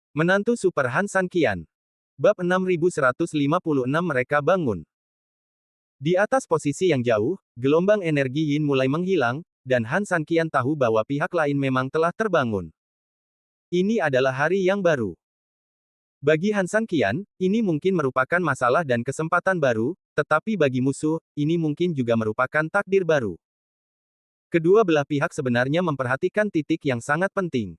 Menantu Super Han San Qian. Bab 6156 mereka bangun. Di atas posisi yang jauh, gelombang energi yin mulai menghilang, dan Han San Qian tahu bahwa pihak lain memang telah terbangun. Ini adalah hari yang baru. Bagi Han San Qian, ini mungkin merupakan masalah dan kesempatan baru, tetapi bagi musuh, ini mungkin juga merupakan takdir baru. Kedua belah pihak sebenarnya memperhatikan titik yang sangat penting.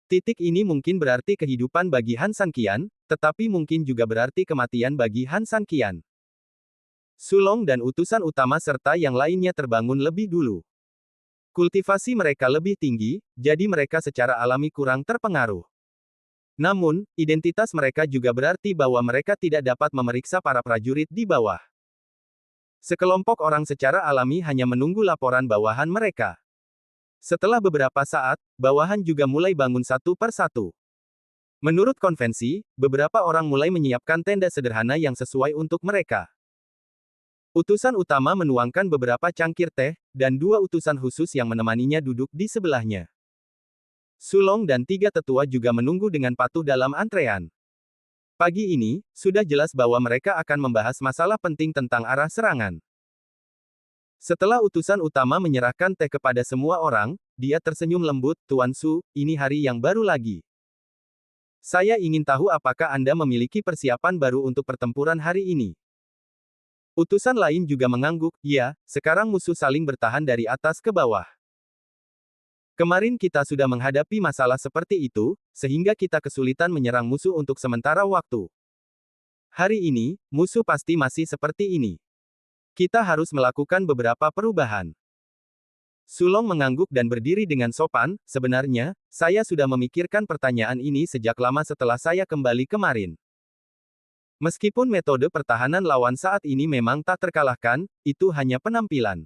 Titik ini mungkin berarti kehidupan bagi Han San Qian, tetapi mungkin juga berarti kematian bagi Han San Qian. Sulong dan utusan utama serta yang lainnya terbangun lebih dulu. Kultivasi mereka lebih tinggi, jadi mereka secara alami kurang terpengaruh. Namun, identitas mereka juga berarti bahwa mereka tidak dapat memeriksa para prajurit di bawah. Sekelompok orang secara alami hanya menunggu laporan bawahan mereka. Setelah beberapa saat, bawahan juga mulai bangun satu per satu. Menurut konvensi, beberapa orang mulai menyiapkan tenda sederhana yang sesuai untuk mereka. Utusan utama menuangkan beberapa cangkir teh, dan dua utusan khusus yang menemaninya duduk di sebelahnya. Sulong dan tiga tetua juga menunggu dengan patuh dalam antrean. Pagi ini, sudah jelas bahwa mereka akan membahas masalah penting tentang arah serangan. Setelah utusan utama menyerahkan teh kepada semua orang, dia tersenyum lembut, Tuan Su, ini hari yang baru lagi. Saya ingin tahu apakah Anda memiliki persiapan baru untuk pertempuran hari ini. Utusan lain juga mengangguk, ya, sekarang musuh saling bertahan dari atas ke bawah. Kemarin kita sudah menghadapi masalah seperti itu, sehingga kita kesulitan menyerang musuh untuk sementara waktu. Hari ini, musuh pasti masih seperti ini. Kita harus melakukan beberapa perubahan. Sulong mengangguk dan berdiri dengan sopan, sebenarnya, saya sudah memikirkan pertanyaan ini sejak lama setelah saya kembali kemarin. Meskipun metode pertahanan lawan saat ini memang tak terkalahkan, itu hanya penampilan.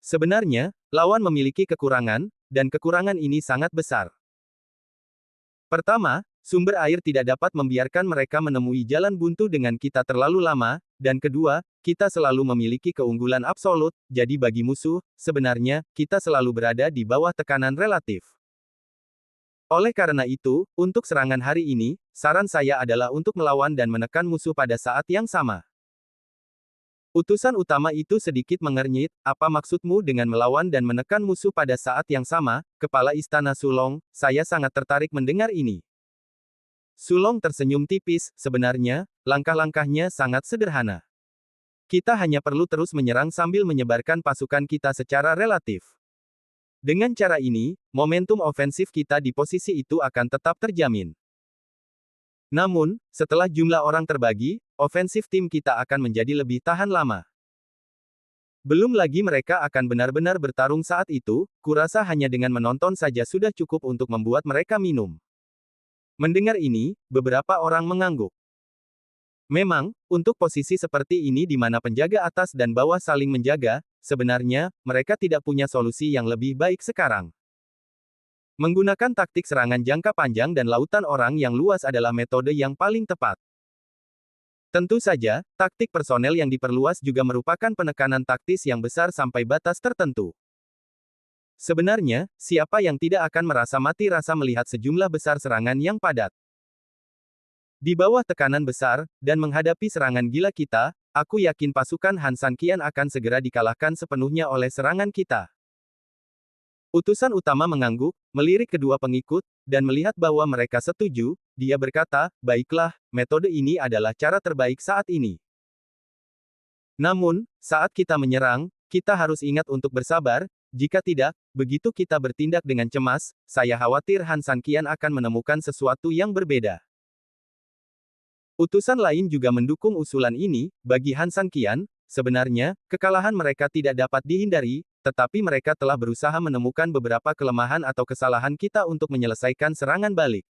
Sebenarnya, lawan memiliki kekurangan, dan kekurangan ini sangat besar. Pertama, sumber air tidak dapat membiarkan mereka menemui jalan buntu dengan kita terlalu lama, dan kedua, kita selalu memiliki keunggulan absolut, jadi bagi musuh, sebenarnya, kita selalu berada di bawah tekanan relatif. Oleh karena itu, untuk serangan hari ini, saran saya adalah untuk melawan dan menekan musuh pada saat yang sama. Utusan utama itu sedikit mengernyit, apa maksudmu dengan melawan dan menekan musuh pada saat yang sama, Kepala Istana Sulong, saya sangat tertarik mendengar ini. Sulong tersenyum tipis, sebenarnya, langkah-langkahnya sangat sederhana. Kita hanya perlu terus menyerang sambil menyebarkan pasukan kita secara relatif. Dengan cara ini, momentum ofensif kita di posisi itu akan tetap terjamin. Namun, setelah jumlah orang terbagi, ofensif tim kita akan menjadi lebih tahan lama. Belum lagi mereka akan benar-benar bertarung saat itu, kurasa hanya dengan menonton saja sudah cukup untuk membuat mereka minum. Mendengar ini, beberapa orang mengangguk. Memang, untuk posisi seperti ini di mana penjaga atas dan bawah saling menjaga, sebenarnya, mereka tidak punya solusi yang lebih baik sekarang. Menggunakan taktik serangan jangka panjang dan lautan orang yang luas adalah metode yang paling tepat. Tentu saja, taktik personel yang diperluas juga merupakan penekanan taktis yang besar sampai batas tertentu. Sebenarnya, siapa yang tidak akan merasa mati rasa melihat sejumlah besar serangan yang padat? Di bawah tekanan besar, dan menghadapi serangan gila kita, aku yakin pasukan Han San Qian akan segera dikalahkan sepenuhnya oleh serangan kita. Utusan utama mengangguk, melirik kedua pengikut, dan melihat bahwa mereka setuju, dia berkata, baiklah, metode ini adalah cara terbaik saat ini. Namun, saat kita menyerang, kita harus ingat untuk bersabar, jika tidak, begitu kita bertindak dengan cemas, saya khawatir Han San Qian akan menemukan sesuatu yang berbeda. Utusan lain juga mendukung usulan ini, bagi Han San Qian, sebenarnya, kekalahan mereka tidak dapat dihindari, tetapi mereka telah berusaha menemukan beberapa kelemahan atau kesalahan kita untuk menyelesaikan serangan balik.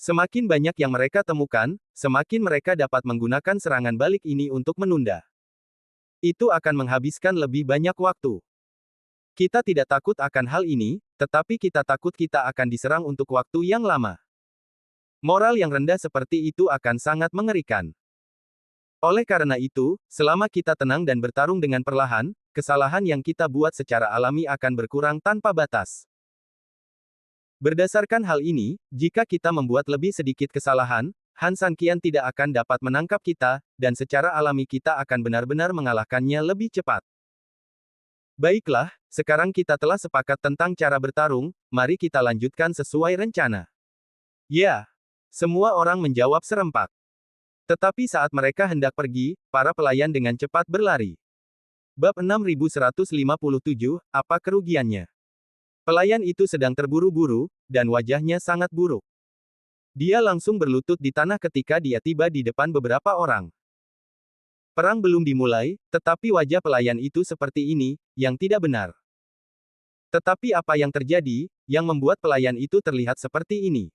Semakin banyak yang mereka temukan, semakin mereka dapat menggunakan serangan balik ini untuk menunda. Itu akan menghabiskan lebih banyak waktu. Kita tidak takut akan hal ini, tetapi kita takut kita akan diserang untuk waktu yang lama. Moral yang rendah seperti itu akan sangat mengerikan. Oleh karena itu, selama kita tenang dan bertarung dengan perlahan, kesalahan yang kita buat secara alami akan berkurang tanpa batas. Berdasarkan hal ini, jika kita membuat lebih sedikit kesalahan, Han Sanqian tidak akan dapat menangkap kita, dan secara alami kita akan benar-benar mengalahkannya lebih cepat. Baiklah, sekarang kita telah sepakat tentang cara bertarung, mari kita lanjutkan sesuai rencana. Ya, semua orang menjawab serempak. Tetapi saat mereka hendak pergi, para pelayan dengan cepat berlari. Bab 6157, apa kerugiannya? Pelayan itu sedang terburu-buru, dan wajahnya sangat buruk. Dia langsung berlutut di tanah ketika dia tiba di depan beberapa orang. Perang belum dimulai, tetapi wajah pelayan itu seperti ini, yang tidak benar. Tetapi apa yang terjadi, yang membuat pelayan itu terlihat seperti ini?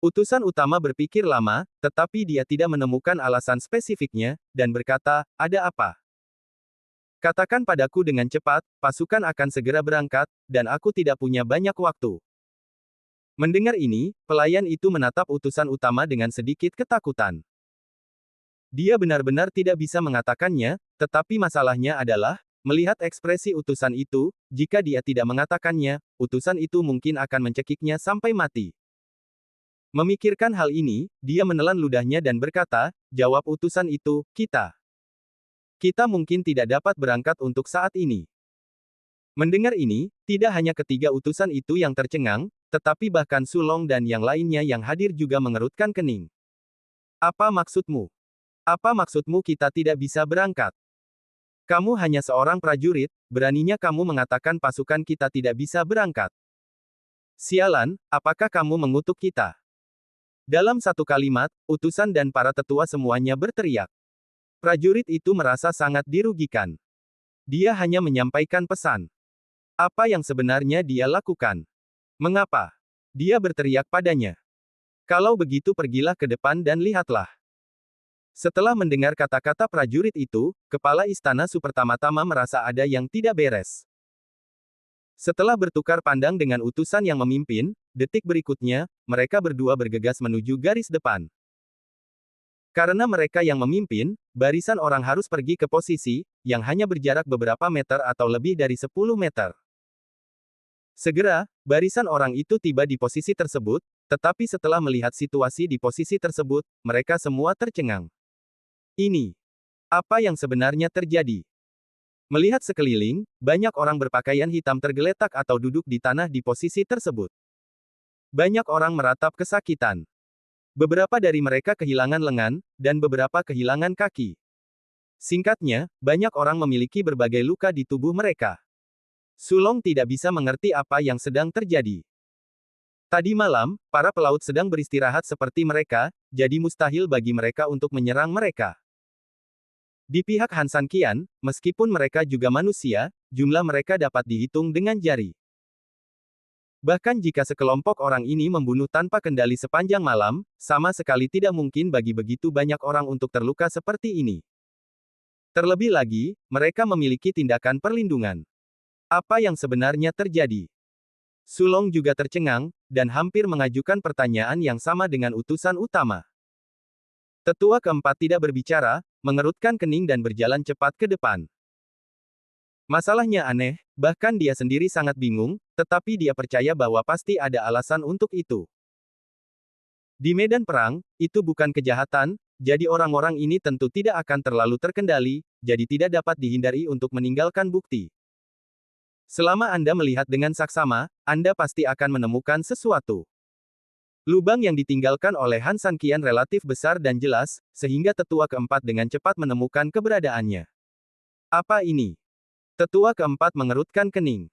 Utusan utama berpikir lama, tetapi dia tidak menemukan alasan spesifiknya, dan berkata, "Ada apa? Katakan padaku dengan cepat, pasukan akan segera berangkat, dan aku tidak punya banyak waktu." Mendengar ini, pelayan itu menatap utusan utama dengan sedikit ketakutan. Dia benar-benar tidak bisa mengatakannya, tetapi masalahnya adalah, melihat ekspresi utusan itu, jika dia tidak mengatakannya, utusan itu mungkin akan mencekiknya sampai mati. Memikirkan hal ini, dia menelan ludahnya dan berkata, "Jawab utusan itu, kita. Kita mungkin tidak dapat berangkat untuk saat ini." Mendengar ini, tidak hanya ketiga utusan itu yang tercengang, tetapi bahkan Sulong dan yang lainnya yang hadir juga mengerutkan kening. "Apa maksudmu? Apa maksudmu kita tidak bisa berangkat? Kamu hanya seorang prajurit, beraninya kamu mengatakan pasukan kita tidak bisa berangkat? Sialan, apakah kamu mengutuk kita?" Dalam satu kalimat, utusan dan para tetua semuanya berteriak. Prajurit itu merasa sangat dirugikan. Dia hanya menyampaikan pesan. Apa yang sebenarnya dia lakukan? Mengapa? Dia berteriak padanya. "Kalau begitu pergilah ke depan dan lihatlah." Setelah mendengar kata-kata prajurit itu, kepala istana Su pertama-tama merasa ada yang tidak beres. Setelah bertukar pandang dengan utusan yang memimpin, detik berikutnya, mereka berdua bergegas menuju garis depan. Karena mereka yang memimpin, barisan orang harus pergi ke posisi, yang hanya berjarak beberapa meter atau lebih dari 10 meter. Segera, barisan orang itu tiba di posisi tersebut, tetapi setelah melihat situasi di posisi tersebut, mereka semua tercengang. Ini. Apa yang sebenarnya terjadi? Melihat sekeliling, banyak orang berpakaian hitam tergeletak atau duduk di tanah di posisi tersebut. Banyak orang meratap kesakitan. Beberapa dari mereka kehilangan lengan, dan beberapa kehilangan kaki. Singkatnya, banyak orang memiliki berbagai luka di tubuh mereka. Sulong tidak bisa mengerti apa yang sedang terjadi. Tadi malam, para pelaut sedang beristirahat seperti mereka, jadi mustahil bagi mereka untuk menyerang mereka. Di pihak Han Sanqian, meskipun mereka juga manusia, jumlah mereka dapat dihitung dengan jari. Bahkan jika sekelompok orang ini membunuh tanpa kendali sepanjang malam, sama sekali tidak mungkin bagi begitu banyak orang untuk terluka seperti ini. Terlebih lagi, mereka memiliki tindakan perlindungan. Apa yang sebenarnya terjadi? Sulong juga tercengang, dan hampir mengajukan pertanyaan yang sama dengan utusan utama. Tetua keempat tidak berbicara, mengerutkan kening dan berjalan cepat ke depan. Masalahnya aneh, bahkan dia sendiri sangat bingung, tetapi dia percaya bahwa pasti ada alasan untuk itu. Di medan perang, itu bukan kejahatan, jadi orang-orang ini tentu tidak akan terlalu terkendali, jadi tidak dapat dihindari untuk meninggalkan bukti. Selama Anda melihat dengan saksama, Anda pasti akan menemukan sesuatu. Lubang yang ditinggalkan oleh Han Sanqian relatif besar dan jelas, sehingga tetua keempat dengan cepat menemukan keberadaannya. Apa ini? Tetua keempat mengerutkan kening.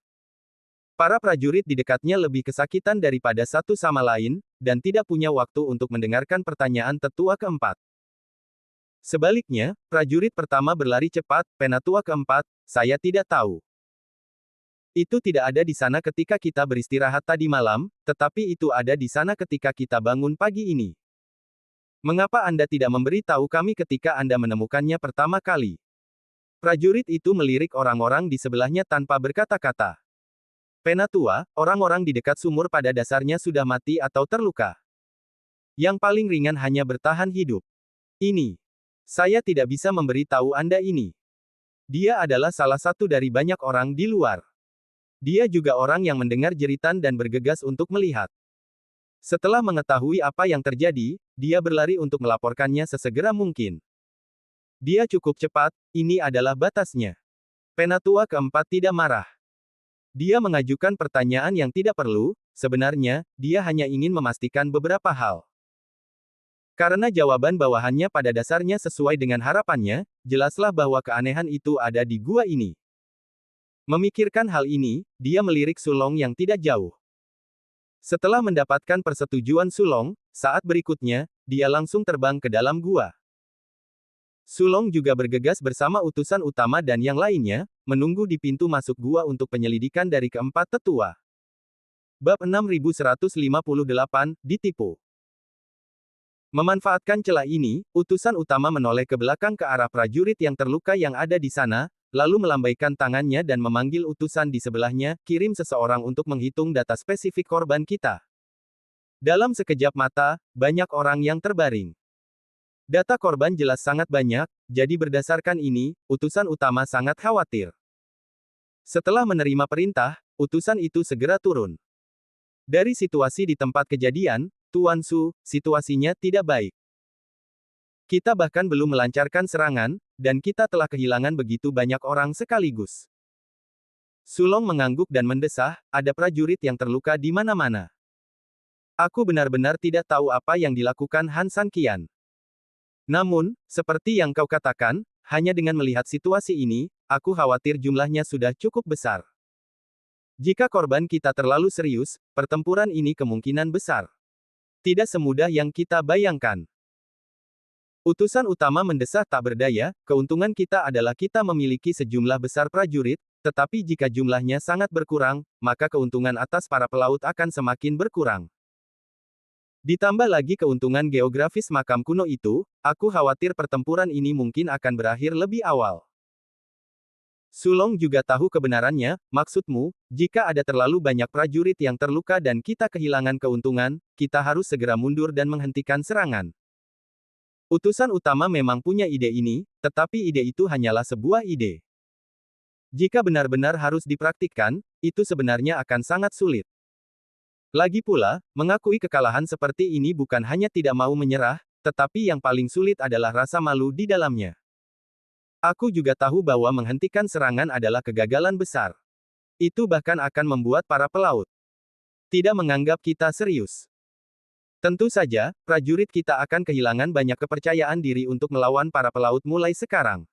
Para prajurit di dekatnya lebih kesakitan daripada satu sama lain, dan tidak punya waktu untuk mendengarkan pertanyaan tetua keempat. Sebaliknya, prajurit pertama berlari cepat, "Penatua keempat, saya tidak tahu. Itu tidak ada di sana ketika kita beristirahat tadi malam, tetapi itu ada di sana ketika kita bangun pagi ini. Mengapa Anda tidak memberi tahu kami ketika Anda menemukannya pertama kali?" Prajurit itu melirik orang-orang di sebelahnya tanpa berkata-kata. "Penatua, orang-orang di dekat sumur pada dasarnya sudah mati atau terluka. Yang paling ringan hanya bertahan hidup. Ini. Saya tidak bisa memberi tahu Anda ini. Dia adalah salah satu dari banyak orang di luar. Dia juga orang yang mendengar jeritan dan bergegas untuk melihat. Setelah mengetahui apa yang terjadi, dia berlari untuk melaporkannya sesegera mungkin. Dia cukup cepat, ini adalah batasnya. Penatua keempat tidak marah. Dia mengajukan pertanyaan yang tidak perlu, sebenarnya, dia hanya ingin memastikan beberapa hal. Karena jawaban bawahannya pada dasarnya sesuai dengan harapannya, jelaslah bahwa keanehan itu ada di gua ini. Memikirkan hal ini, dia melirik Sulong yang tidak jauh. Setelah mendapatkan persetujuan Sulong, saat berikutnya, dia langsung terbang ke dalam gua. Sulong juga bergegas bersama utusan utama dan yang lainnya, menunggu di pintu masuk gua untuk penyelidikan dari keempat tetua. Bab 6158, ditipu. Memanfaatkan celah ini, utusan utama menoleh ke belakang ke arah prajurit yang terluka yang ada di sana, lalu melambaikan tangannya dan memanggil utusan di sebelahnya, kirim seseorang untuk menghitung data spesifik korban kita. Dalam sekejap mata, banyak orang yang terbaring. Data korban jelas sangat banyak, jadi berdasarkan ini, utusan utama sangat khawatir. Setelah menerima perintah, utusan itu segera turun. Dari situasi di tempat kejadian, Tuan Su, situasinya tidak baik. Kita bahkan belum melancarkan serangan, dan kita telah kehilangan begitu banyak orang sekaligus. Sulong mengangguk dan mendesah, ada prajurit yang terluka di mana-mana. Aku benar-benar tidak tahu apa yang dilakukan Han Sanqian. Namun, seperti yang kau katakan, hanya dengan melihat situasi ini, aku khawatir jumlahnya sudah cukup besar. Jika korban kita terlalu serius, pertempuran ini kemungkinan besar. Tidak semudah yang kita bayangkan. Utusan utama mendesah tak berdaya, keuntungan kita adalah kita memiliki sejumlah besar prajurit, tetapi jika jumlahnya sangat berkurang, maka keuntungan atas para pelaut akan semakin berkurang. Ditambah lagi keuntungan geografis makam kuno itu, aku khawatir pertempuran ini mungkin akan berakhir lebih awal. Sulong juga tahu kebenarannya, maksudmu, jika ada terlalu banyak prajurit yang terluka dan kita kehilangan keuntungan, kita harus segera mundur dan menghentikan serangan. Utusan utama memang punya ide ini, tetapi ide itu hanyalah sebuah ide. Jika benar-benar harus dipraktikkan, itu sebenarnya akan sangat sulit. Lagi pula, mengakui kekalahan seperti ini bukan hanya tidak mau menyerah, tetapi yang paling sulit adalah rasa malu di dalamnya. Aku juga tahu bahwa menghentikan serangan adalah kegagalan besar. Itu bahkan akan membuat para pelaut tidak menganggap kita serius. Tentu saja, prajurit kita akan kehilangan banyak kepercayaan diri untuk melawan para pelaut mulai sekarang.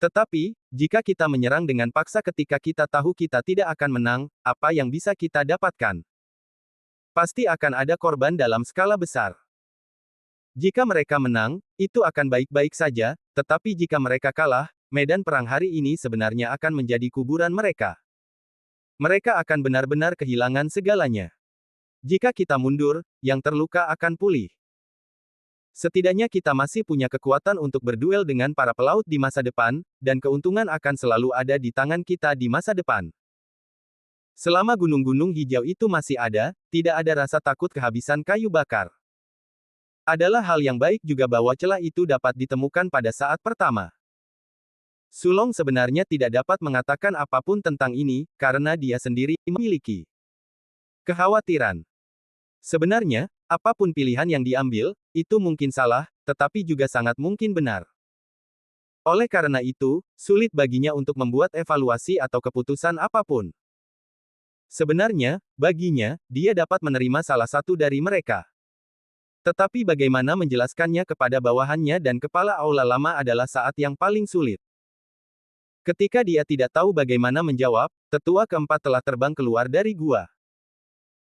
Tetapi, jika kita menyerang dengan paksa ketika kita tahu kita tidak akan menang, apa yang bisa kita dapatkan? Pasti akan ada korban dalam skala besar. Jika mereka menang, itu akan baik-baik saja, tetapi jika mereka kalah, medan perang hari ini sebenarnya akan menjadi kuburan mereka. Mereka akan benar-benar kehilangan segalanya. Jika kita mundur, yang terluka akan pulih. Setidaknya kita masih punya kekuatan untuk berduel dengan para pelaut di masa depan, dan keuntungan akan selalu ada di tangan kita di masa depan. Selama gunung-gunung hijau itu masih ada, tidak ada rasa takut kehabisan kayu bakar. Adalah hal yang baik juga bahwa celah itu dapat ditemukan pada saat pertama. Sulong sebenarnya tidak dapat mengatakan apapun tentang ini, karena dia sendiri memiliki kekhawatiran. Sebenarnya, apapun pilihan yang diambil, itu mungkin salah, tetapi juga sangat mungkin benar. Oleh karena itu, sulit baginya untuk membuat evaluasi atau keputusan apapun. Sebenarnya, baginya, dia dapat menerima salah satu dari mereka. Tetapi bagaimana menjelaskannya kepada bawahannya dan kepala aula lama adalah saat yang paling sulit. Ketika dia tidak tahu bagaimana menjawab, tetua keempat telah terbang keluar dari gua.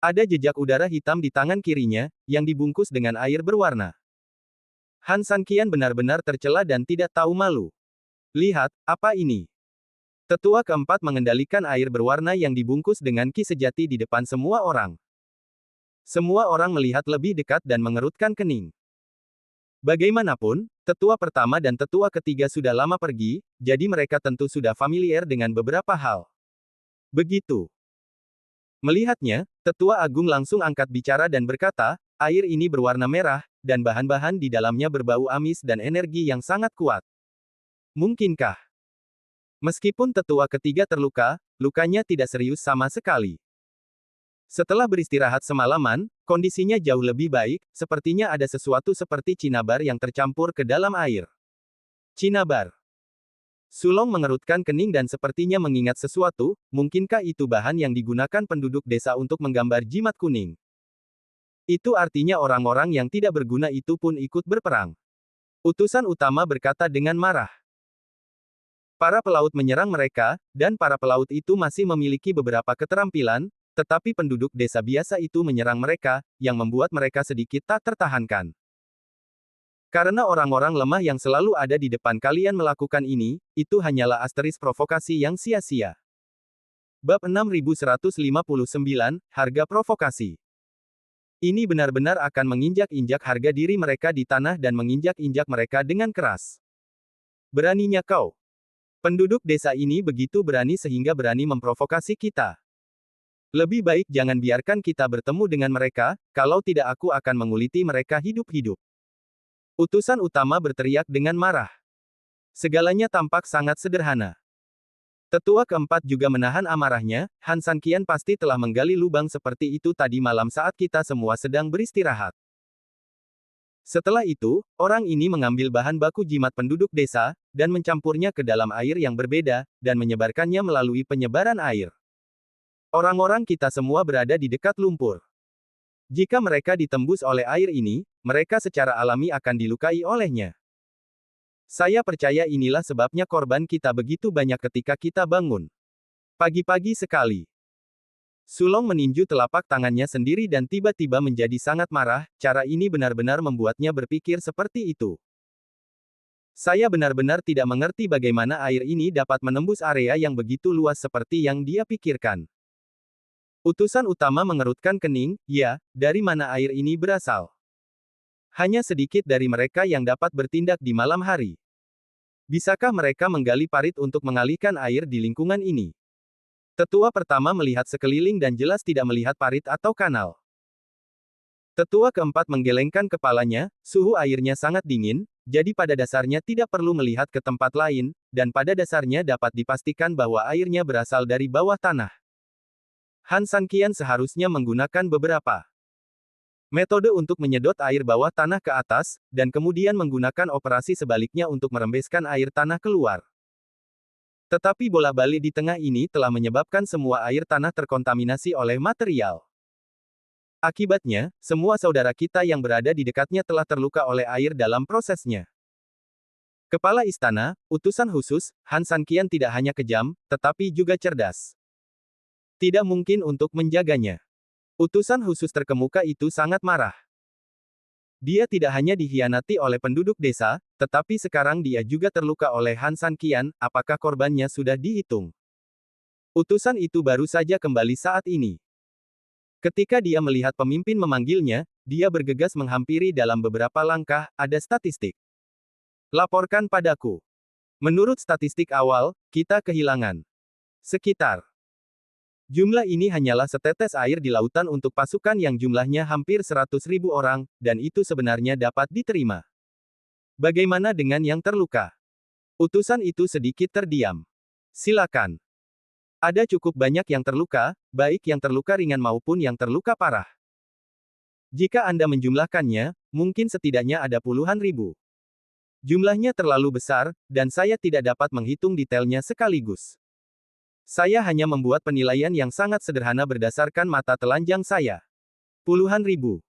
Ada jejak udara hitam di tangan kirinya, yang dibungkus dengan air berwarna. Han Sanqian benar-benar tercela dan tidak tahu malu. Lihat, apa ini? Tetua keempat mengendalikan air berwarna yang dibungkus dengan ki sejati di depan semua orang. Semua orang melihat lebih dekat dan mengerutkan kening. Bagaimanapun, tetua pertama dan tetua ketiga sudah lama pergi, jadi mereka tentu sudah familiar dengan beberapa hal. Begitu. Melihatnya, Tetua Agung langsung angkat bicara dan berkata, air ini berwarna merah, dan bahan-bahan di dalamnya berbau amis dan energi yang sangat kuat. Mungkinkah Meskipun tetua ketiga terluka, lukanya tidak serius sama sekali. Setelah beristirahat semalaman, kondisinya jauh lebih baik, sepertinya ada sesuatu seperti cinnabar yang tercampur ke dalam air. Cinnabar. Sulong mengerutkan kening dan sepertinya mengingat sesuatu, mungkinkah itu bahan yang digunakan penduduk desa untuk menggambar jimat kuning? Itu artinya orang-orang yang tidak berguna itu pun ikut berperang. Utusan utama berkata dengan marah. Para pelaut menyerang mereka, dan para pelaut itu masih memiliki beberapa keterampilan, tetapi penduduk desa biasa itu menyerang mereka, yang membuat mereka sedikit tak tertahankan. Karena orang-orang lemah yang selalu ada di depan kalian melakukan ini, itu hanyalah asteris provokasi yang sia-sia. Bab 6159, Harga Provokasi. Ini benar-benar akan menginjak-injak harga diri mereka di tanah dan menginjak-injak mereka dengan keras. Beraninya kau. Penduduk desa ini begitu berani sehingga berani memprovokasi kita. Lebih baik jangan biarkan kita bertemu dengan mereka, kalau tidak aku akan menguliti mereka hidup-hidup. Utusan utama berteriak dengan marah. Segalanya tampak sangat sederhana. Tetua keempat juga menahan amarahnya, Han Sanqian pasti telah menggali lubang seperti itu tadi malam saat kita semua sedang beristirahat. Setelah itu, orang ini mengambil bahan baku jimat penduduk desa, dan mencampurnya ke dalam air yang berbeda, dan menyebarkannya melalui penyebaran air. Orang-orang kita semua berada di dekat lumpur. Jika mereka ditembus oleh air ini, mereka secara alami akan dilukai olehnya. Saya percaya inilah sebabnya korban kita begitu banyak ketika kita bangun. Pagi-pagi sekali. Sulong meninju telapak tangannya sendiri dan tiba-tiba menjadi sangat marah, cara ini benar-benar membuatnya berpikir seperti itu. Saya benar-benar tidak mengerti bagaimana air ini dapat menembus area yang begitu luas seperti yang dia pikirkan. Utusan utama mengerutkan kening, ya, dari mana air ini berasal? Hanya sedikit dari mereka yang dapat bertindak di malam hari. Bisakah mereka menggali parit untuk mengalihkan air di lingkungan ini? Tetua pertama melihat sekeliling dan jelas tidak melihat parit atau kanal. Tetua keempat menggelengkan kepalanya, suhu airnya sangat dingin, jadi pada dasarnya tidak perlu melihat ke tempat lain, dan pada dasarnya dapat dipastikan bahwa airnya berasal dari bawah tanah. Han Sanqian seharusnya menggunakan beberapa metode untuk menyedot air bawah tanah ke atas, dan kemudian menggunakan operasi sebaliknya untuk merembeskan air tanah keluar. Tetapi bola balik di tengah ini telah menyebabkan semua air tanah terkontaminasi oleh material. Akibatnya, semua saudara kita yang berada di dekatnya telah terluka oleh air dalam prosesnya. Kepala istana, utusan khusus, Han Sanqian tidak hanya kejam, tetapi juga cerdas. Tidak mungkin untuk menjaganya. Utusan khusus terkemuka itu sangat marah. Dia tidak hanya dikhianati oleh penduduk desa, tetapi sekarang dia juga terluka oleh Han Sanqian, apakah korbannya sudah dihitung? Utusan itu baru saja kembali saat ini. Ketika dia melihat pemimpin memanggilnya, dia bergegas menghampiri dalam beberapa langkah, ada statistik. Laporkan padaku. Menurut statistik awal, kita kehilangan sekitar. Jumlah ini hanyalah setetes air di lautan untuk pasukan yang jumlahnya hampir 100.000 orang, dan itu sebenarnya dapat diterima. Bagaimana dengan yang terluka? Utusan itu sedikit terdiam. Silakan. Ada cukup banyak yang terluka, baik yang terluka ringan maupun yang terluka parah. Jika Anda menjumlahkannya, mungkin setidaknya ada puluhan ribu. Jumlahnya terlalu besar, dan saya tidak dapat menghitung detailnya sekaligus. Saya hanya membuat penilaian yang sangat sederhana berdasarkan mata telanjang saya. Puluhan ribu.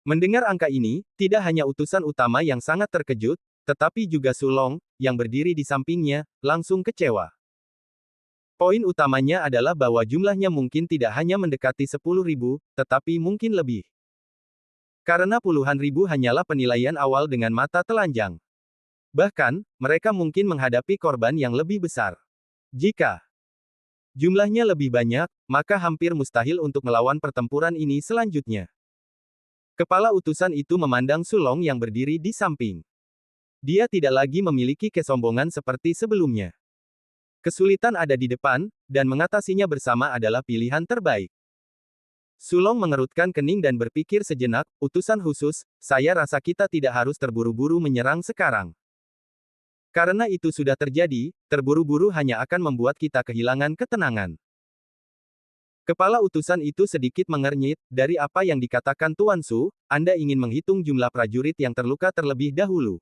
Mendengar angka ini, tidak hanya utusan utama yang sangat terkejut, tetapi juga Sulong, yang berdiri di sampingnya, langsung kecewa. Poin utamanya adalah bahwa jumlahnya mungkin tidak hanya mendekati 10.000, tetapi mungkin lebih. Karena puluhan ribu hanyalah penilaian awal dengan mata telanjang. Bahkan, mereka mungkin menghadapi korban yang lebih besar. Jika jumlahnya lebih banyak, maka hampir mustahil untuk melawan pertempuran ini selanjutnya. Kepala utusan itu memandang Sulong yang berdiri di samping. Dia tidak lagi memiliki kesombongan seperti sebelumnya. Kesulitan ada di depan, dan mengatasinya bersama adalah pilihan terbaik. Sulong mengerutkan kening dan berpikir sejenak, utusan khusus, saya rasa kita tidak harus terburu-buru menyerang sekarang. Karena itu sudah terjadi, terburu-buru hanya akan membuat kita kehilangan ketenangan. Kepala utusan itu sedikit mengernyit, dari apa yang dikatakan Tuan Su, Anda ingin menghitung jumlah prajurit yang terluka terlebih dahulu.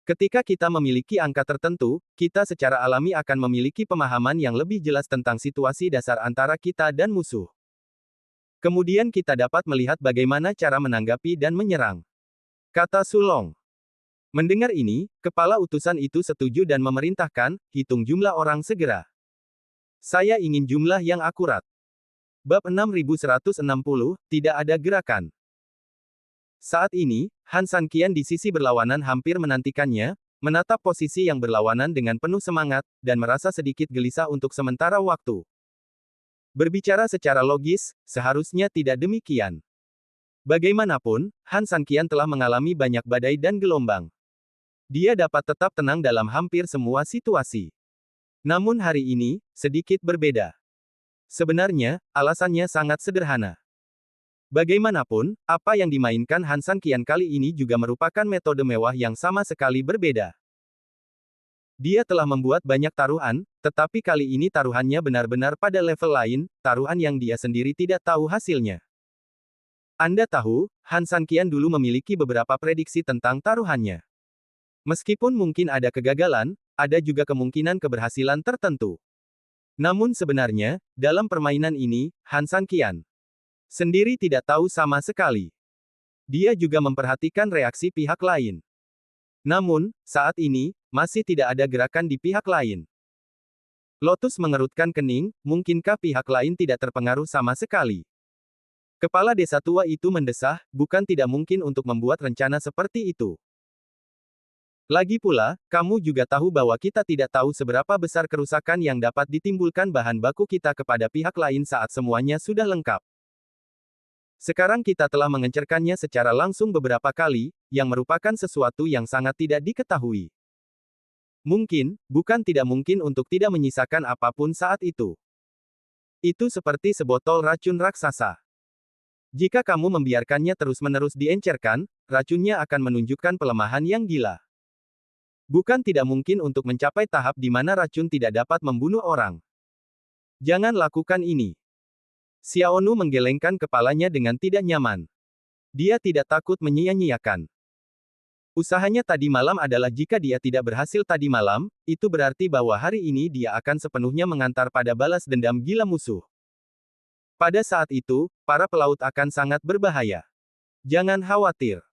Ketika kita memiliki angka tertentu, kita secara alami akan memiliki pemahaman yang lebih jelas tentang situasi dasar antara kita dan musuh. Kemudian kita dapat melihat bagaimana cara menanggapi dan menyerang. Kata Sulong. Mendengar ini, kepala utusan itu setuju dan memerintahkan, hitung jumlah orang segera. Saya ingin jumlah yang akurat. Bab 6160, tidak ada gerakan. Saat ini, Han Sanqian di sisi berlawanan hampir menantikannya, menatap posisi yang berlawanan dengan penuh semangat, dan merasa sedikit gelisah untuk sementara waktu. Berbicara secara logis, seharusnya tidak demikian. Bagaimanapun, Han Sanqian telah mengalami banyak badai dan gelombang. Dia dapat tetap tenang dalam hampir semua situasi. Namun hari ini, sedikit berbeda. Sebenarnya, alasannya sangat sederhana. Bagaimanapun, apa yang dimainkan Han Sanqian kali ini juga merupakan metode mewah yang sama sekali berbeda. Dia telah membuat banyak taruhan, tetapi kali ini taruhannya benar-benar pada level lain, taruhan yang dia sendiri tidak tahu hasilnya. Anda tahu, Han Sanqian dulu memiliki beberapa prediksi tentang taruhannya. Meskipun mungkin ada kegagalan, ada juga kemungkinan keberhasilan tertentu. Namun sebenarnya, dalam permainan ini, Han Sanqian sendiri tidak tahu sama sekali. Dia juga memperhatikan reaksi pihak lain. Namun, saat ini, masih tidak ada gerakan di pihak lain. Lotus mengerutkan kening, mungkinkah pihak lain tidak terpengaruh sama sekali? Kepala desa tua itu mendesah, bukan tidak mungkin untuk membuat rencana seperti itu. Lagi pula, kamu juga tahu bahwa kita tidak tahu seberapa besar kerusakan yang dapat ditimbulkan bahan baku kita kepada pihak lain saat semuanya sudah lengkap. Sekarang kita telah mengencerkannya secara langsung beberapa kali, yang merupakan sesuatu yang sangat tidak diketahui. Mungkin, bukan tidak mungkin untuk tidak menyisakan apapun saat itu. Itu seperti sebotol racun raksasa. Jika kamu membiarkannya terus-menerus diencerkan, racunnya akan menunjukkan pelemahan yang gila. Bukan tidak mungkin untuk mencapai tahap di mana racun tidak dapat membunuh orang. Jangan lakukan ini. Xiaonu menggelengkan kepalanya dengan tidak nyaman. Dia tidak takut menyia-nyiakan. Usahanya tadi malam adalah jika dia tidak berhasil tadi malam, itu berarti bahwa hari ini dia akan sepenuhnya mengantar pada balas dendam gila musuh. Pada saat itu, para pelaut akan sangat berbahaya. Jangan khawatir.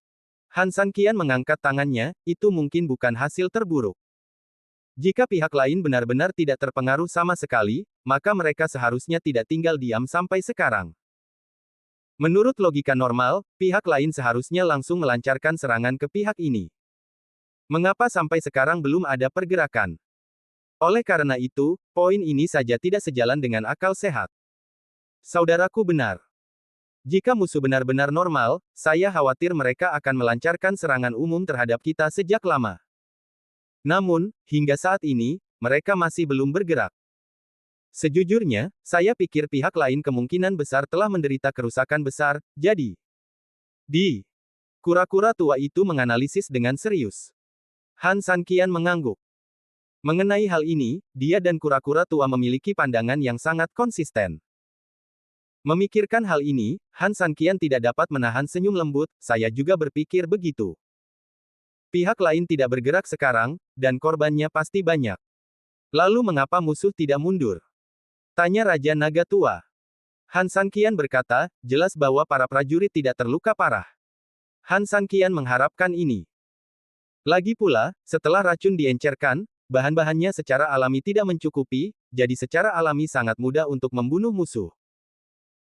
Han Sanqian mengangkat tangannya, itu mungkin bukan hasil terburuk. Jika pihak lain benar-benar tidak terpengaruh sama sekali, maka mereka seharusnya tidak tinggal diam sampai sekarang. Menurut logika normal, pihak lain seharusnya langsung melancarkan serangan ke pihak ini. Mengapa sampai sekarang belum ada pergerakan? Oleh karena itu, poin ini saja tidak sejalan dengan akal sehat. Saudaraku benar. Jika musuh benar-benar normal, saya khawatir mereka akan melancarkan serangan umum terhadap kita sejak lama. Namun, hingga saat ini, mereka masih belum bergerak. Sejujurnya, saya pikir pihak lain kemungkinan besar telah menderita kerusakan besar, jadi. Kura-kura tua itu menganalisis dengan serius. Han Sanqian mengangguk. Mengenai hal ini, dia dan kura-kura tua memiliki pandangan yang sangat konsisten. Memikirkan hal ini, Han Sanqian tidak dapat menahan senyum lembut, saya juga berpikir begitu. Pihak lain tidak bergerak sekarang, dan korbannya pasti banyak. Lalu mengapa musuh tidak mundur? Tanya Raja Naga Tua. Han Sanqian berkata, jelas bahwa para prajurit tidak terluka parah. Han Sanqian mengharapkan ini. Lagi pula, setelah racun diencerkan, bahan-bahannya secara alami tidak mencukupi, jadi secara alami sangat mudah untuk membunuh musuh.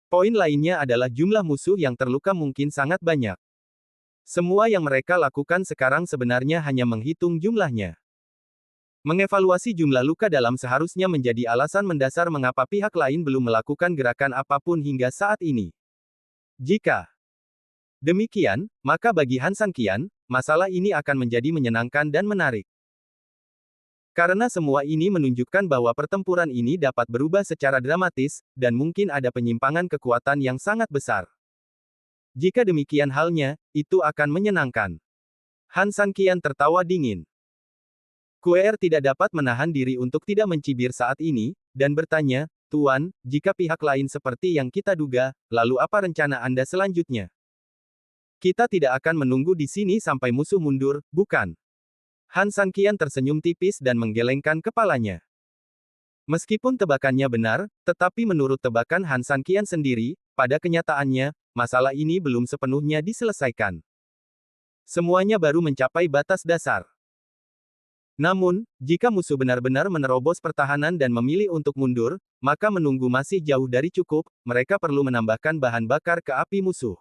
Poin lainnya adalah jumlah musuh yang terluka mungkin sangat banyak. Semua yang mereka lakukan sekarang sebenarnya hanya menghitung jumlahnya. Mengevaluasi jumlah luka dalam seharusnya menjadi alasan mendasar mengapa pihak lain belum melakukan gerakan apapun hingga saat ini. Jika demikian, maka bagi Han Sanqian, masalah ini akan menjadi menyenangkan dan menarik. Karena semua ini menunjukkan bahwa pertempuran ini dapat berubah secara dramatis, dan mungkin ada penyimpangan kekuatan yang sangat besar. Jika demikian halnya, itu akan menyenangkan. Han Sanqian tertawa dingin. Kuer tidak dapat menahan diri untuk tidak mencibir saat ini, dan bertanya, Tuan, jika pihak lain seperti yang kita duga, lalu apa rencana Anda selanjutnya? Kita tidak akan menunggu di sini sampai musuh mundur, bukan? Han Sanqian tersenyum tipis dan menggelengkan kepalanya. Meskipun tebakannya benar, tetapi menurut tebakan Han Sanqian sendiri, pada kenyataannya, masalah ini belum sepenuhnya diselesaikan. Semuanya baru mencapai batas dasar. Namun, jika musuh benar-benar menerobos pertahanan dan memilih untuk mundur, maka menunggu masih jauh dari cukup, mereka perlu menambahkan bahan bakar ke api musuh.